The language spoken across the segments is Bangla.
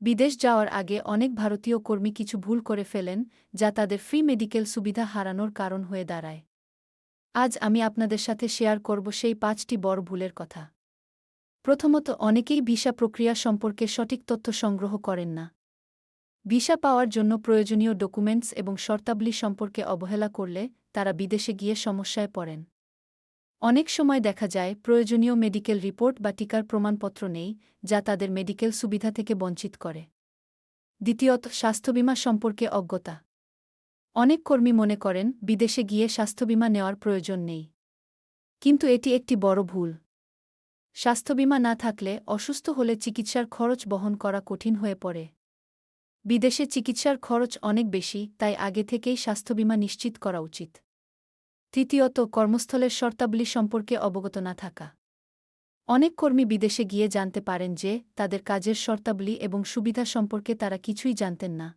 বিদেশ যাওয়ার আগে অনেক ভারতীয় কর্মী কিছু ভুল করে ফেলেন, যা তাদের ফ্রি মেডিকেল সুবিধা হারানোর কারণ হয়ে দাঁড়ায়। আজ আমি আপনাদের সাথে শেয়ার করব সেই ৫টি বড় ভুলের কথা। প্রথমত, অনেকেই ভিসা প্রক্রিয়া সম্পর্কে সঠিক তথ্য সংগ্রহ করেন না। ভিসা পাওয়ার জন্য প্রয়োজনীয় ডকুমেন্টস এবং শর্তাবলী সম্পর্কে অবহেলা করলে তারা বিদেশে গিয়ে সমস্যায় পড়েন। অনেক সময় দেখা যায় প্রয়োজনীয় মেডিকেল রিপোর্ট বা টিকার প্রমাণপত্র নেই, যা তাদের মেডিকেল সুবিধা থেকে বঞ্চিত করে। দ্বিতীয়ত, স্বাস্থ্যবীমা সম্পর্কে অজ্ঞতা। অনেক কর্মী মনে করেন বিদেশে গিয়ে স্বাস্থ্যবীমা নেওয়ার প্রয়োজন নেই। কিন্তু এটি একটি বড় ভুল। স্বাস্থ্যবীমা না থাকলে অসুস্থ হলে চিকিৎসার খরচ বহন করা কঠিন হয়ে পড়ে। বিদেশে চিকিৎসার খরচ অনেক বেশি, তাই আগে থেকেই স্বাস্থ্যবীমা নিশ্চিত করা উচিত। তৃতীয়ত, কর্মস্থলের শর্তাবলী সম্পর্কে অবগত না থাকা। অনেক কর্মী বিদেশে গিয়ে জানতে পারেন যে তাদের কাজের শর্তাবলী এবং সুবিধা সম্পর্কে তারা কিছুই জানতেন না।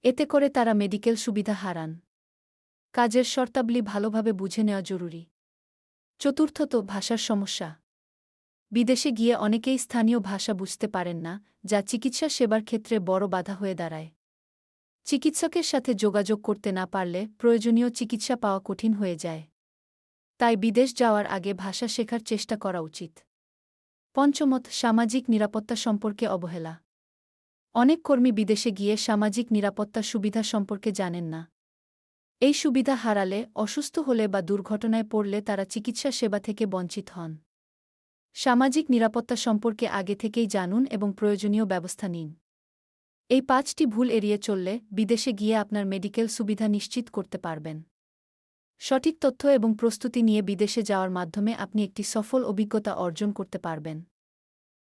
এতে করে তারা মেডিকেল সুবিধা হারান। কাজের শর্তাবলী ভালোভাবে বুঝে নেওয়া জরুরি। চতুর্থত, ভাষার সমস্যা। বিদেশে গিয়ে অনেকেই স্থানীয় ভাষা বুঝতে পারেন না, যা চিকিৎসা সেবার ক্ষেত্রে বড় বাধা হয়ে দাঁড়ায়। চিকিৎসকের সাথে যোগাযোগ করতে না পারলে প্রয়োজনীয় চিকিৎসা পাওয়া কঠিন হয়ে যায়। তাই বিদেশ যাওয়ার আগে ভাষা শেখার চেষ্টা করা উচিত। পঞ্চমত, সামাজিক নিরাপত্তা সম্পর্কে অবহেলা। অনেক কর্মী বিদেশে গিয়ে সামাজিক নিরাপত্তা সুবিধা সম্পর্কে জানেন না। এই সুবিধা হারালে, অসুস্থ হলে বা দুর্ঘটনায় পড়লে তারা চিকিৎসা সেবা থেকে বঞ্চিত হন। সামাজিক নিরাপত্তা সম্পর্কে আগে থেকেই জানুন এবং প্রয়োজনীয় ব্যবস্থা নিন। এই ৫টি ভুল এড়িয়ে চললে বিদেশে গিয়ে আপনার মেডিকেল সুবিধা নিশ্চিত করতে পারবেন। সঠিক তথ্য এবং প্রস্তুতি নিয়ে বিদেশে যাওয়ার মাধ্যমে আপনি একটি সফল অভিজ্ঞতা অর্জন করতে পারবেন।